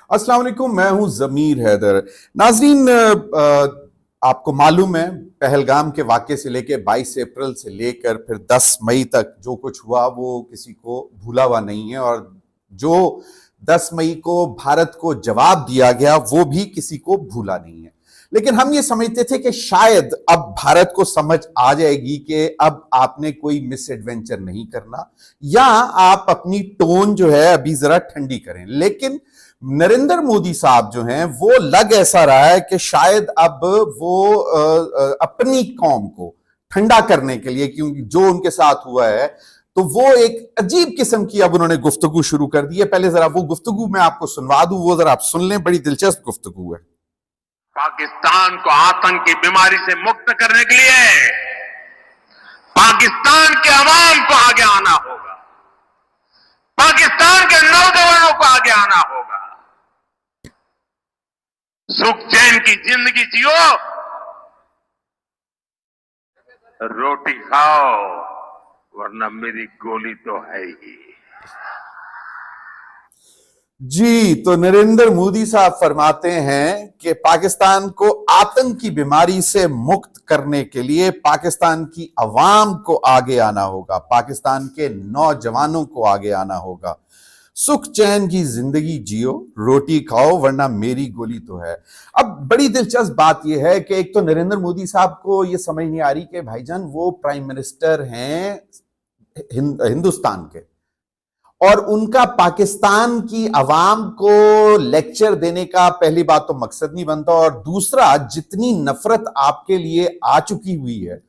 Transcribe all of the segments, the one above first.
अस्सलाम वालेकुम, मैं हूं जमीर हैदर। नाजरीन, आपको मालूम है पहलगाम के वाक़े से लेकर 22 अप्रैल से लेकर फिर 10 मई तक जो कुछ हुआ वो किसी को भूला हुआ नहीं है, और जो 10 मई को भारत को जवाब दिया गया वो भी किसी को भूला नहीं है। लेकिन हम ये समझते थे कि शायद अब भारत को समझ आ जाएगी कि अब आपने कोई मिस एडवेंचर नहीं करना, या आप अपनी टोन जो है अभी जरा ठंडी करें। लेकिन नरेंद्र मोदी साहब जो हैं वो लग ऐसा रहा है कि शायद अब वो अपनी कौम को ठंडा करने के लिए, क्योंकि जो उनके साथ हुआ है, तो वो एक अजीब किस्म की अब उन्होंने गुफ्तगू शुरू कर दी है। पहले जरा वो गुफ्तगू मैं आपको सुनवा दूं, वो जरा आप सुन लें, बड़ी दिलचस्प गुफ्तगू है। पाकिस्तान को आतंक की बीमारी से मुक्त करने के लिए पाकिस्तान के अवाम को आगे आना होगा, पाकिस्तान के नौजवानों को आगे आना होगा। सुख चैन की जिंदगी जियो, रोटी खाओ, वरना मेरी गोली तो है ही। जी, तो नरेंद्र मोदी साहब फरमाते हैं कि पाकिस्तान को आतंक की बीमारी से मुक्त करने के लिए पाकिस्तान की अवाम को आगे आना होगा, पाकिस्तान के नौजवानों को आगे आना होगा। सुख चैन की जिंदगी जियो, रोटी खाओ, वरना मेरी गोली तो है। अब बड़ी दिलचस्प बात यह है कि एक तो नरेंद्र मोदी साहब को यह समझ नहीं आ रही कि भाईजान वो प्राइम मिनिस्टर हैं हिंदुस्तान के, और उनका पाकिस्तान की अवाम को लेक्चर देने का पहली बात तो मकसद नहीं बनता, और दूसरा जितनी नफरत आपके लिए आ चुकी हुई है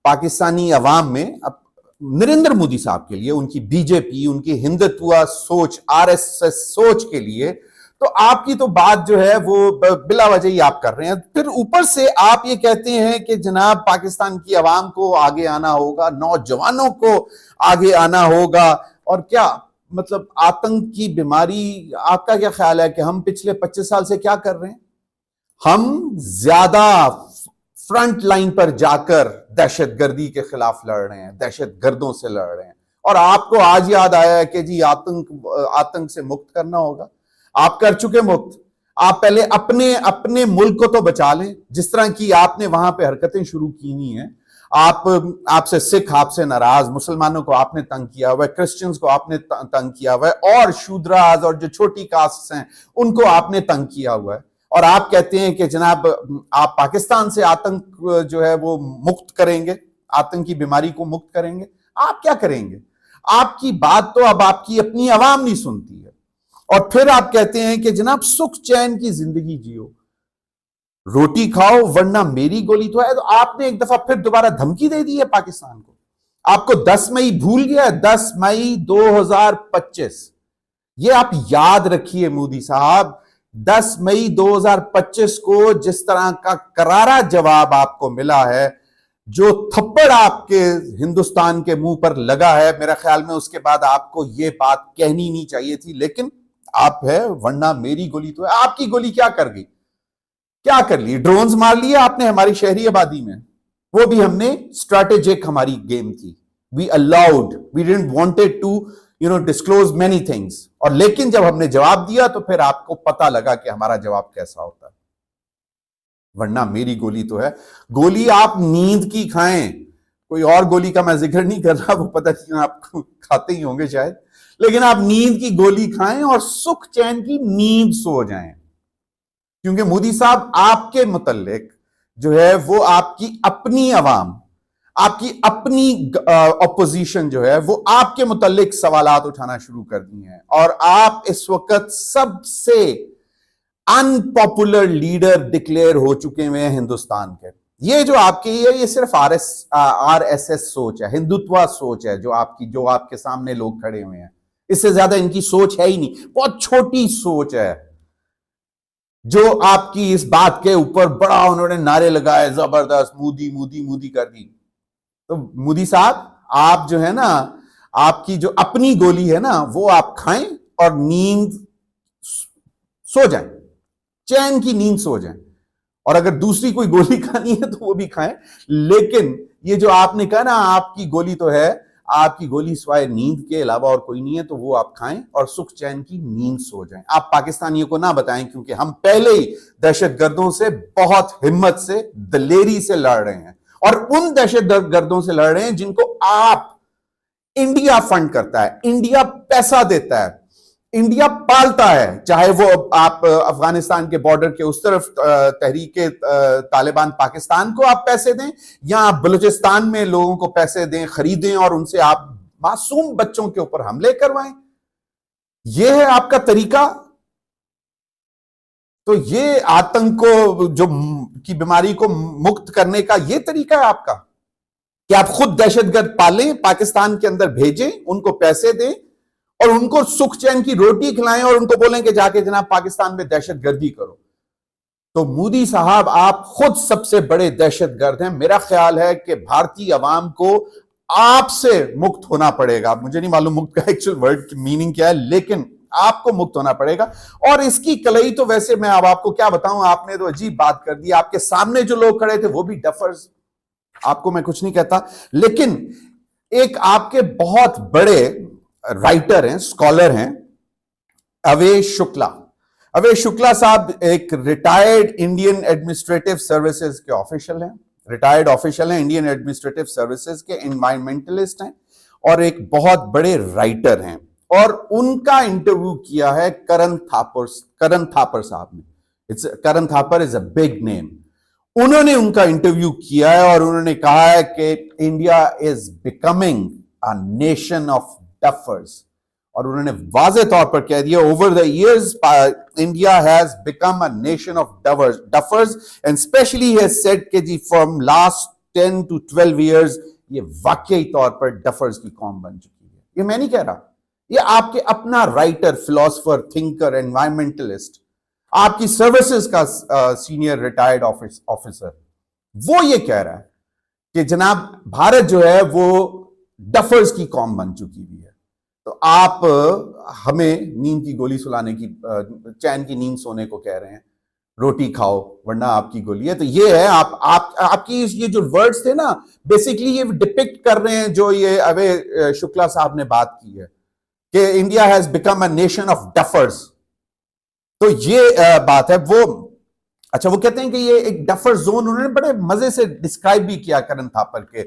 पाकिस्तानी अवाम में अब नरेंद्र मोदी साहब के लिए, उनकी बीजेपी, उनकी हिंदुत्व सोच, आरएसएस सोच के लिए, तो आपकी तो बात जो है वो बिला वजह ही आप कर रहे हैं। फिर ऊपर से आप ये कहते हैं कि जनाब पाकिस्तान की अवाम को आगे आना होगा, नौजवानों को आगे आना होगा, और क्या मतलब आतंक की बीमारी। आपका क्या ख्याल है कि हम पिछले 25 साल से क्या कर रहे हैं? हम ज्यादा फ्रंट लाइन पर जाकर दहशतगर्दी के खिलाफ लड़ रहे हैं, दहशतगर्दों से लड़ रहे हैं, और आपको आज याद आया है कि जी आतंक से मुक्त करना होगा। आप कर चुके मुक्त। आप पहले अपने मुल्क को तो बचा लें, जिस तरह की आपने वहां पे हरकतें शुरू की हुई हैं। आपसे सिख आपसे नाराज, मुसलमानों को आपने तंग किया हुआ है, क्रिश्चियंस को आपने तंग किया हुआ है, और शूद्राज और जो छोटी कास्ट हैं उनको आपने तंग किया हुआ है, और आप कहते हैं कि जनाब आप पाकिस्तान से आतंक जो है वो मुक्त करेंगे, आतंक की बीमारी को मुक्त करेंगे। आप क्या करेंगे? आपकी बात तो अब आपकी अपनी आवाम नहीं सुनती है, और फिर आप कहते हैं कि जनाब सुख चैन की जिंदगी जियो, रोटी खाओ, वरना मेरी गोली तो है। तो आपने एक दफा फिर दोबारा धमकी दे दी है पाकिस्तान को। आपको 10 मई भूल गया है? 10 मई 2025, ये आप याद रखिए मोदी साहब। 10 मई 2025 को जिस तरह का करारा जवाब आपको मिला है, जो थप्पड़ आपके हिंदुस्तान के मुंह पर लगा है, मेरा ख्याल में उसके बाद आपको यह बात कहनी नहीं चाहिए थी, लेकिन आप है, वरना मेरी गोली तो है। आपकी गोली क्या कर गई? क्या कर ली? ड्रोन्स मार लिए आपने हमारी शहरी आबादी में, वो भी हमने स्ट्रैटेजिक हमारी गेम थी। We allowed, we didn't wanted to disclose many things, और लेकिन जब हमने जवाब दिया तो फिर आपको पता लगा कि हमारा जवाब कैसा होता है। वरना मेरी गोली तो है। गोली आप नींद की खाएं, कोई और गोली का मैं जिक्र नहीं कर रहा, वो पता नहीं आप खाते ही होंगे शायद, लेकिन आप नींद की गोली खाएं और सुख चैन की नींद सो जाएं, क्योंकि मोदी साहब आपके मुतल्लिक जो है वो आपकी अपनी अवाम, आपकी अपनी ऑपोजिशन जो है वो आपके मुतल्लिक सवालात उठाना शुरू कर दिए हैं, और आप इस वक्त सबसे अनपॉपुलर लीडर डिक्लेयर हो चुके हुए हैं हिंदुस्तान के। ये जो आपकी है ये सिर्फ आरएसएस सोच है, हिंदुत्व सोच है जो आपके सामने लोग खड़े हुए हैं। इससे ज्यादा इनकी सोच है ही नहीं, बहुत छोटी सोच है। जो आपकी इस बात के ऊपर बड़ा उन्होंने नारे लगाए, जबरदस्त मोदी मोदी मोदी कर दी। तो मोदी साहब आप जो है ना, आपकी जो अपनी गोली है ना वो आप खाएं और नींद सो जाएं, चैन की नींद सो जाएं, और अगर दूसरी कोई गोली खानी है तो वो भी खाएं। लेकिन ये जो आपने कहा ना आपकी गोली तो है, आपकी गोली सिवाय नींद के अलावा और कोई नहीं है, तो वो आप खाएं और सुख चैन की नींद सो जाएं। आप पाकिस्तानियों को ना बताएं, क्योंकि हम पहले ही दहशतगर्दों से बहुत हिम्मत से, दलेरी से लड़ रहे हैं, और उन दहशतगर्दों से लड़ रहे हैं जिनको आप, इंडिया फंड करता है, इंडिया पैसा देता है, इंडिया पालता है। चाहे वो आप अफगानिस्तान के बॉर्डर के उस तरफ तहरीके तालिबान पाकिस्तान को आप पैसे दें, या आप बलूचिस्तान में लोगों को पैसे दें, खरीदें और उनसे आप मासूम बच्चों के ऊपर हमले करवाएं, यह है आपका तरीका। तो ये आतंक को जो की बीमारी को मुक्त करने का ये तरीका है आपका, कि आप खुद दहशतगर्द पालें, पाकिस्तान के अंदर भेजें, उनको पैसे दें और उनको सुख चैन की रोटी खिलाएं और उनको बोलें कि जाके जनाब पाकिस्तान में दहशतगर्दी करो। तो मोदी साहब, आप खुद सबसे बड़े दहशतगर्द हैं। मेरा ख्याल है कि भारतीय अवाम को आपसे मुक्त होना पड़ेगा। मुझे नहीं मालूम मुक्त का एक्चुअल वर्ड की मीनिंग क्या है, लेकिन आपको मुक्त होना पड़ेगा। और इसकी कलई तो वैसे मैं अब आपको क्या बताऊं, आपने तो अजीब बात कर दी। आपके सामने जो लोग खड़े थे वो भी डफर्स, आपको मैं कुछ नहीं कहता, लेकिन एक आपके बहुत बड़े राइटर हैं, स्कॉलर हैं, अवेश शुक्ला। अवेश शुक्ला साहब एक रिटायर्ड इंडियन एडमिनिस्ट्रेटिव सर्विसेज के ऑफिशियल हैं, रिटायर्ड ऑफिशियल हैं इंडियन एडमिनिस्ट्रेटिव सर्विसेज के, एनवायरमेंटलिस्ट हैं और एक बहुत बड़े राइटर हैं। और उनका इंटरव्यू किया है करण थापर साहब ने। Karan Thapar is a big name. उन्होंने उनका इंटरव्यू किया है और उन्होंने कहा है कि India is becoming a nation of duffers. और उन्होंने वाज़े तौर पर कह दिया, over the years India has become a nation of duffers and specially has said कि जी फ्रॉम लास्ट 10 to 12 इयर्स ये वाकई तौर पर डफर्स की कौम बन चुकी है। ये मैं नहीं कह रहा, ये आपके अपना राइटर, फिलोसोफर, थिंकर, एनवायरमेंटलिस्ट, आपकी सर्विसेज का सीनियर रिटायर्ड ऑफिसर, वो ये कह रहा है कि जनाब भारत जो है वो डफर्स की कौम बन चुकी हुई है। तो आप हमें नींद की गोली सुलाने की, चैन की नींद सोने को कह रहे हैं, रोटी खाओ वरना आपकी गोली है। तो ये है आपकी ये जो वर्ड्स थे ना, बेसिकली ये डिपिक्ट कर रहे हैं जो ये अवे शुक्ला साहब ने बात की है कि India has become a nation of duffers. तो ये बात है। वो अच्छा, वो कहते हैं कि ये एक डफर जोन, उन्होंने बड़े मजे से डिस्क्राइब भी किया करण थापर के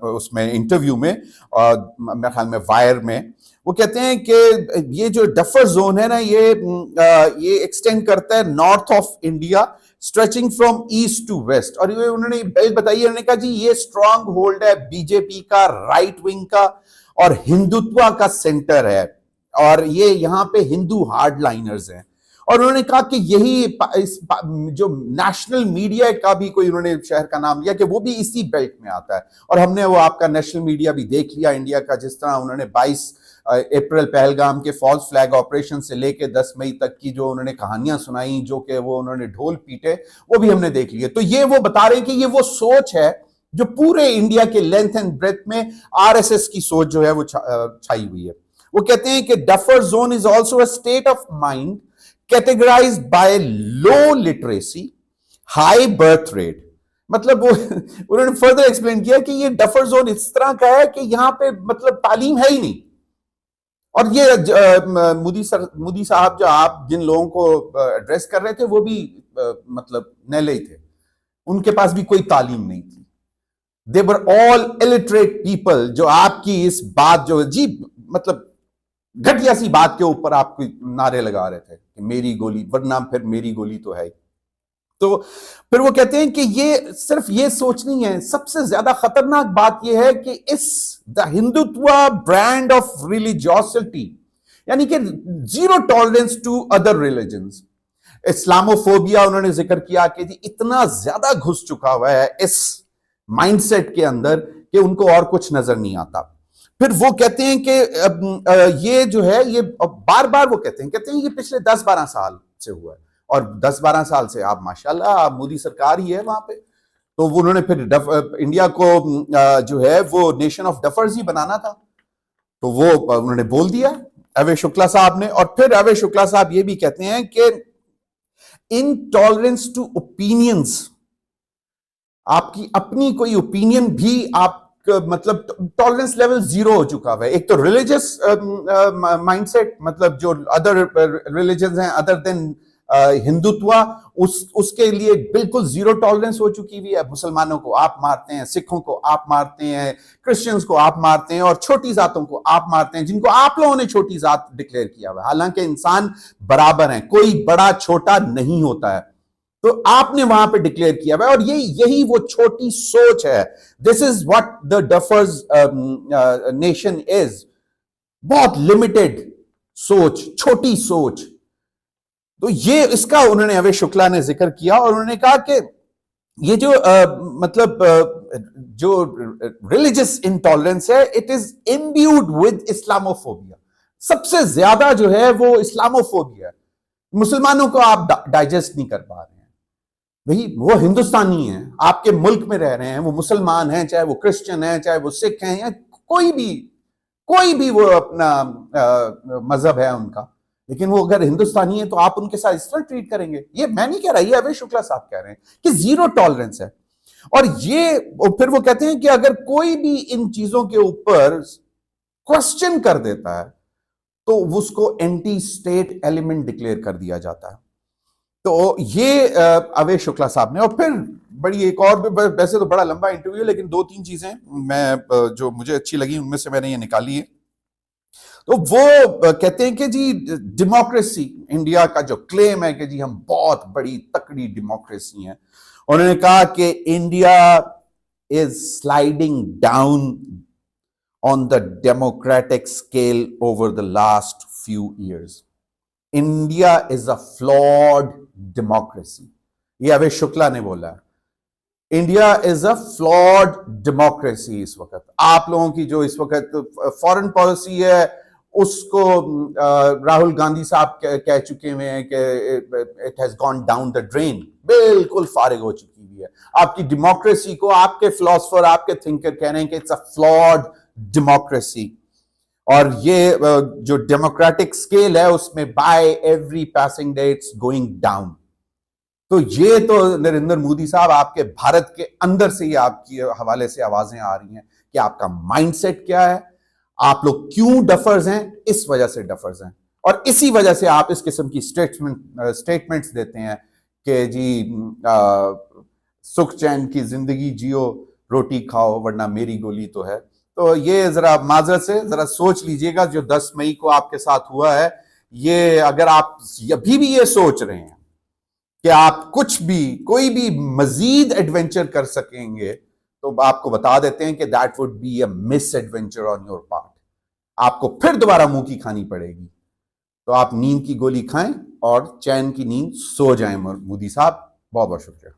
उसमें इंटरव्यू में, और मेरे ख्याल में वायर में। वो कहते हैं कि ये जो डफर जोन है ना, ये एक्सटेंड करता है north of India, stretching from east to west. और ये उन्होंने बेल्ट बताई, उन्होंने कहा जी ये स्ट्रांग होल्ड है बीजेपी का, राइट विंग का और हिंदुत्व का सेंटर है, और ये यहाँ पे हिंदू हार्डलाइनर्स हैं। और उन्होंने कहा कि यही जो नेशनल मीडिया का भी कोई उन्होंने शहर का नाम लिया कि वो भी इसी बेल्ट में आता है। और हमने वो आपका नेशनल मीडिया भी देख लिया इंडिया का, जिस तरह उन्होंने 22 अप्रैल पहलगाम के फॉल्स फ्लैग ऑपरेशन से लेके 10 मई तक की जो उन्होंने कहानियां सुनाई, जो कि वो उन्होंने ढोल पीटे, वो भी हमने देख लिया। तो ये वो बता रहे हैं कि ये वो सोच है जो पूरे इंडिया के लेंथ एंड ब्रेथ में आरएसएस की सोच जो है वो छाई हुई है। वो कहते हैं कि duffer zone is also a state of mind categorized by low literacy, high birth rate। मतलब वो उन्होंने फर्दर एक्सप्लेन किया कि ये डफर जोन इस तरह का है कि यहां पे मतलब तालीम है ही नहीं। और ये मोदी साहब जो आप जिन लोगों को एड्रेस कर रहे थे वो भी मतलब नैले ही थे, उनके पास भी कोई तालीम नहीं थी। दे वर ऑल इलिटरेट पीपल। जो आपकी इस बात जो अजीब मतलब घटिया सी बात के ऊपर आप नारे लगा रहे थे कि मेरी गोली वरना फिर मेरी गोली तो है। तो फिर वो कहते हैं कि ये सिर्फ ये सोच नहीं है, सबसे ज्यादा खतरनाक बात यह है कि इस the Hindutva brand of religiosity, यानी कि zero tolerance to other religions, Islamophobia उन्होंने जिक्र किया कि इतना ज्यादा घुस चुका हुआ है इस माइंडसेट के अंदर कि उनको और कुछ नजर नहीं आता। फिर वो कहते हैं कि ये जो है ये बार बार वो कहते हैं ये पिछले 10-12 साल से हुआ है, और 10-12 साल से आप माशाल्लाह मोदी सरकार ही है वहां पे। तो वो उन्होंने फिर इंडिया को जो है वो नेशन ऑफ डफर्स ही बनाना था, तो वो उन्होंने बोल दिया अवेश शुक्ला साहब ने। और फिर अवेश शुक्ला साहब ये भी कहते हैं कि इनटॉलरेंस टू ओपिनियंस, आपकी अपनी कोई ओपिनियन भी आप मतलब टॉलरेंस लेवल जीरो हो चुका हुआ है। एक तो रिलीजियस माइंडसेट, मतलब जो अदर रिलीजन हैं अदर देन हिंदुत्व, उसके लिए बिल्कुल जीरो टॉलरेंस हो चुकी हुई है। मुसलमानों को आप मारते हैं, सिखों को आप मारते हैं, क्रिश्चियंस को आप मारते हैं, और छोटी जातों को आप मारते हैं, जिनको आप लोगों ने छोटी जात डिक्लेयर किया हुआ है। हालांकि इंसान बराबर है, कोई बड़ा छोटा नहीं होता है, तो आपने वहां पे डिक्लेयर किया हुआ है। और यही वो छोटी सोच है। This is what the duffers nation is. बहुत लिमिटेड सोच, छोटी सोच। तो ये इसका उन्होंने, अवय शुक्ला ने जिक्र किया, और उन्होंने कहा कि ये जो जो रिलीजियस इंटॉलरेंस है, it is imbued with Islamophobia. सबसे ज्यादा जो है वो इस्लामोफोबिया है। मुसलमानों को आप डाइजेस्ट नहीं कर पा रहे हैं। भाई वो हिंदुस्तानी हैं, आपके मुल्क में रह रहे हैं, वो मुसलमान हैं, चाहे वो क्रिश्चियन हैं, चाहे वो सिख हैं, या कोई भी वो अपना मजहब है उनका, लेकिन वो अगर हिंदुस्तानी है तो आप उनके साथ इस तरह ट्रीट करेंगे। ये मैं नहीं कह रहा, ये अवय शुक्ला साहब कह रहे हैं कि जीरो टॉलरेंस है। और फिर वो कहते हैं कि अगर कोई भी इन चीजों के ऊपर क्वेश्चन कर देता है तो उसको एंटी स्टेट एलिमेंट डिक्लेयर कर दिया जाता है। तो ये अवय शुक्ला साहब ने, और फिर बड़ी एक और, वैसे तो बड़ा लंबा इंटरव्यू, लेकिन 2-3 चीजें मैं जो मुझे अच्छी लगी उनमें से मैंने ये निकाली है। तो वो कहते हैं कि जी डेमोक्रेसी, इंडिया का जो क्लेम है कि जी हम बहुत बड़ी तकड़ी डेमोक्रेसी हैं, उन्होंने कहा कि India is sliding down on the democratic scale over the last few years. India is a flawed democracy, ये अवय शुक्ला ने बोला है। India is a flawed democracy. इस वक्त आप लोगों की जो इस वक्त फॉरेन पॉलिसी है, उसको राहुल गांधी साहब कह चुके हुए हैं कि it has gone down the drain, बिल्कुल फारिग हो चुकी हुई है। आपकी डेमोक्रेसी को आपके फिलोसफर, आपके थिंकर कह रहे हैं कि इट्स अ फ्लॉड डेमोक्रेसी। और ये जो डेमोक्रेटिक स्केल है उसमें by every passing day it's going down. तो ये तो नरेंद्र मोदी साहब, आपके भारत के अंदर से ही आपकी हवाले से आवाजें आ रही हैं कि आपका माइंडसेट क्या है, आप लोग क्यों डफर्स हैं। इस वजह से डफर्स हैं, और इसी वजह से आप इस किस्म की स्टेटमेंट्स देते हैं कि जी सुख चैन की जिंदगी जियो, रोटी खाओ, वरना मेरी गोली तो है। तो ये जरा माजरत से जरा सोच लीजिएगा, जो 10 मई को आपके साथ हुआ है, ये अगर आप अभी भी ये सोच रहे हैं कि आप कुछ भी, कोई भी मजीद एडवेंचर कर सकेंगे, तो आपको बता देते हैं कि that would be a miss adventure on your part. आपको फिर दोबारा मुंह की खानी पड़ेगी। तो आप नींद की गोली खाएं और चैन की नींद सो जाएं। मोदी साहब, बहुत बहुत शुक्रिया।